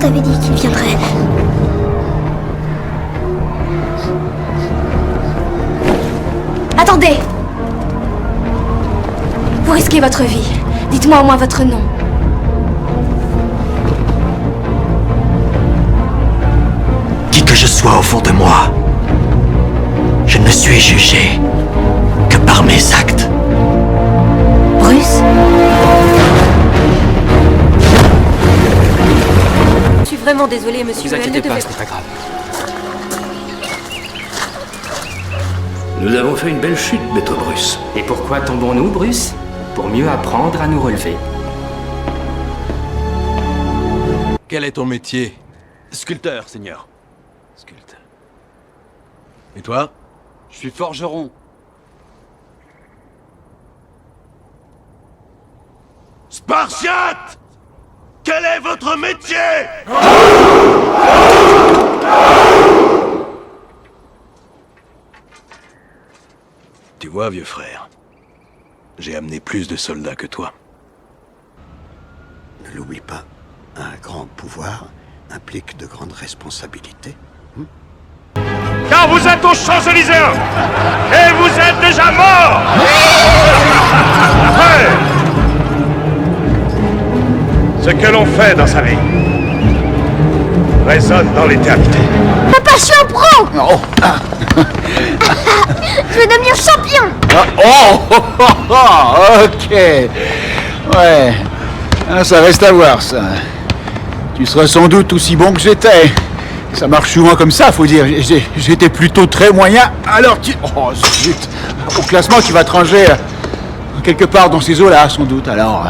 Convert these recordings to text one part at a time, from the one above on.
t'avais dit qu'il viendrait. Attendez! Vous risquez votre vie. Dites-moi au moins votre nom. Qui que je sois au fond de moi, je ne suis jugé que par mes actes. Bruce? Je suis vraiment désolée, monsieur. Vous inquiétez pas, ce n'est pas grave. Nous avons fait une belle chute, maître Bruce. Et pourquoi tombons-nous, Bruce? Pour mieux apprendre à nous relever. Quel est ton métier? Sculpteur, seigneur. Sculpteur. Et toi? Je suis forgeron. Spartiate! Quel est votre métier? Tu vois, vieux frère, j'ai amené plus de soldats que toi. Ne l'oublie pas, un grand pouvoir implique de grandes responsabilités. Car vous êtes aux Champs-Élysées et vous êtes déjà morts. Ouais. Ce que l'on fait dans sa vie résonne dans l'éternité. Papa, je suis un pro! Oh. Je vais devenir champion! Ok. Ouais. Ah, ça reste à voir, ça. Tu seras sans doute aussi bon que j'étais. Ça marche souvent comme ça, faut dire. J'étais plutôt très moyen, alors tu... Oh, zut. Au classement, tu vas te ranger quelque part dans ces eaux-là, sans doute. Alors,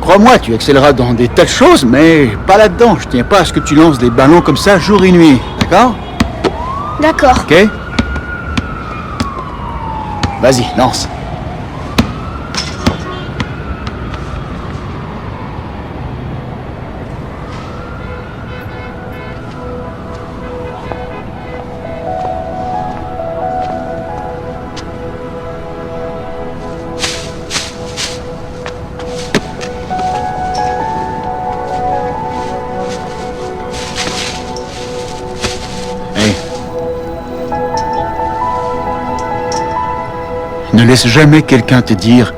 crois-moi, tu excelleras dans des tas de choses, mais pas là-dedans. Je tiens pas à ce que tu lances des ballons comme ça jour et nuit. D'accord? D'accord. Ok? Vas-y, lance. Ne laisse jamais quelqu'un te dire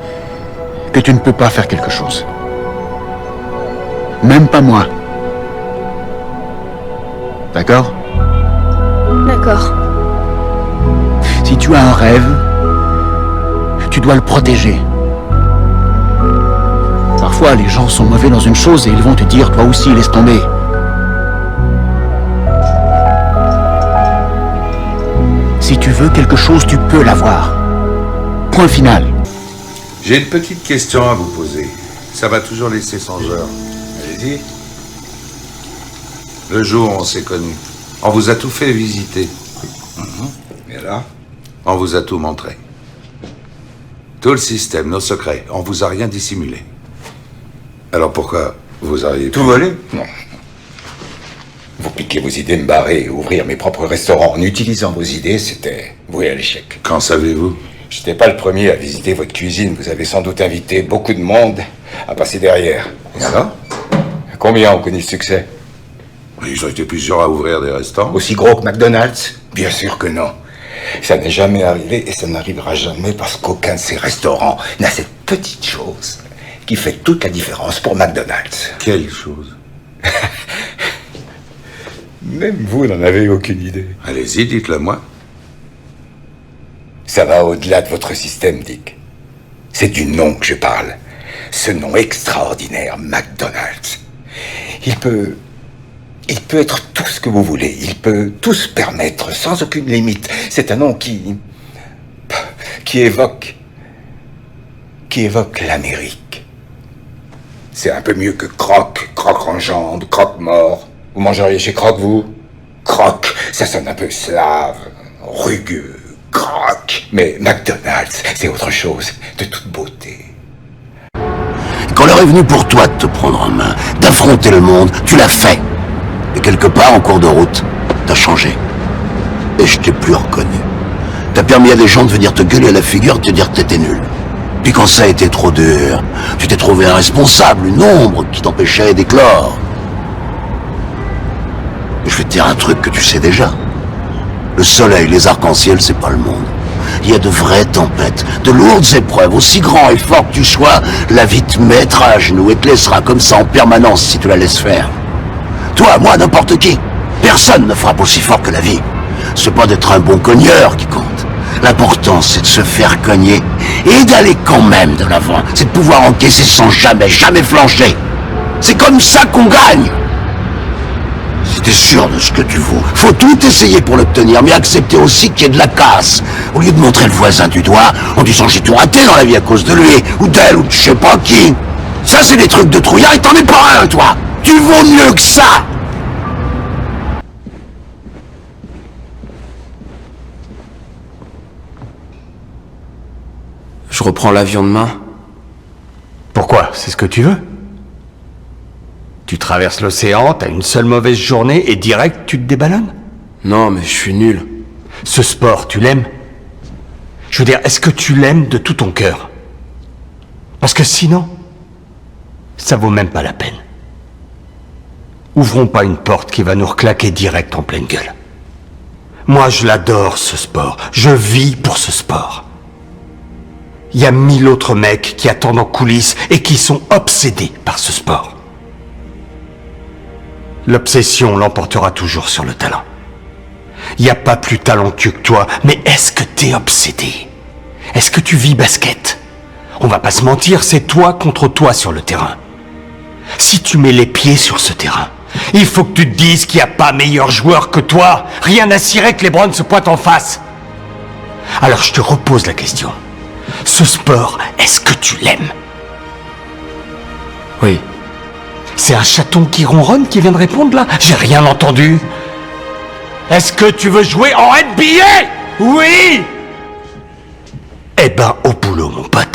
que tu ne peux pas faire quelque chose. Même pas moi. D'accord? D'accord. Si tu as un rêve, tu dois le protéger. Parfois, les gens sont mauvais dans une chose et ils vont te dire, toi aussi, laisse tomber. Si tu veux quelque chose, tu peux l'avoir. Point final. J'ai une petite question à vous poser. Ça va toujours laisser songeur. Allez-y. Le jour où on s'est connus, on vous a tout fait visiter. Et là, on vous a tout montré. Tout le système, nos secrets, on vous a rien dissimulé. Alors pourquoi vous auriez tout volé? Non. Vous piquez vos idées, me barrer et ouvrir mes propres restaurants en utilisant vos idées, c'était voué à l'échec. Qu'en savez-vous? J'étais pas le premier à visiter votre cuisine. Vous avez sans doute invité beaucoup de monde à passer derrière. Et alors? Combien ont connu le succès? Ils ont été plusieurs à ouvrir des restaurants. Aussi gros que McDonald's? Bien sûr que non. Ça n'est jamais arrivé et ça n'arrivera jamais parce qu'aucun de ces restaurants n'a cette petite chose qui fait toute la différence pour McDonald's. Quelle chose? Même vous n'en avez aucune idée. Allez-y, dites-le moi. Ça va au-delà de votre système, Dick. C'est du nom que je parle. Ce nom extraordinaire, McDonald's. Il peut être tout ce que vous voulez. Il peut tout se permettre, sans aucune limite. C'est un nom qui évoque l'Amérique. C'est un peu mieux que Croc en jambe, croque-mort. Vous mangeriez chez Croc, vous? Croc, ça sonne un peu slave, rugueux. Croc. Mais McDonald's, c'est autre chose, de toute beauté. Quand l'heure est venue pour toi de te prendre en main, d'affronter le monde, tu l'as fait. Et quelque part, en cours de route, t'as changé. Et je t'ai plus reconnu. T'as permis à des gens de venir te gueuler à la figure, de te dire que t'étais nul. Puis quand ça a été trop dur, tu t'es trouvé un responsable, une ombre qui t'empêchait d'éclore. Je vais te dire un truc que tu sais déjà. Le soleil, les arcs-en-ciel, c'est pas le monde. Il y a de vraies tempêtes, de lourdes épreuves. Aussi grand et fort que tu sois, la vie te mettra à genoux et te laissera comme ça en permanence si tu la laisses faire. Toi, moi, n'importe qui. Personne ne frappe aussi fort que la vie. C'est pas d'être un bon cogneur qui compte. L'important, c'est de se faire cogner et d'aller quand même de l'avant. C'est de pouvoir encaisser sans jamais flancher. C'est comme ça qu'on gagne. Si t'es sûr de ce que tu vaux, faut tout essayer pour l'obtenir, mais accepter aussi qu'il y ait de la casse. Au lieu de montrer le voisin du doigt en disant j'ai tout raté dans la vie à cause de lui, ou d'elle, ou de je sais pas qui. Ça, c'est des trucs de trouillard et t'en es pas un, toi. Tu vaux mieux que ça. Je reprends l'avion demain. Pourquoi? C'est ce que tu veux? Tu traverses l'océan, t'as une seule mauvaise journée et direct tu te déballonnes? Non, mais je suis nul. Ce sport, tu l'aimes? Je veux dire, est-ce que tu l'aimes de tout ton cœur? Parce que sinon, ça vaut même pas la peine. Ouvrons pas une porte qui va nous reclaquer direct en pleine gueule. Moi, je l'adore, ce sport. Je vis pour ce sport. Il y a 1000 autres mecs qui attendent en coulisses et qui sont obsédés par ce sport. L'obsession l'emportera toujours sur le talent. Il n'y a pas plus talentueux que toi, mais est-ce que t'es obsédé? Est-ce que tu vis basket? On va pas se mentir, c'est toi contre toi sur le terrain. Si tu mets les pieds sur ce terrain, il faut que tu te dises qu'il n'y a pas meilleur joueur que toi. Rien à cirer que LeBron se pointe en face. Alors je te repose la question. Ce sport, est-ce que tu l'aimes? Oui. C'est un chaton qui ronronne qui vient de répondre là? J'ai rien entendu. Est-ce que tu veux jouer en NBA? Oui! Eh ben, au boulot, mon pote.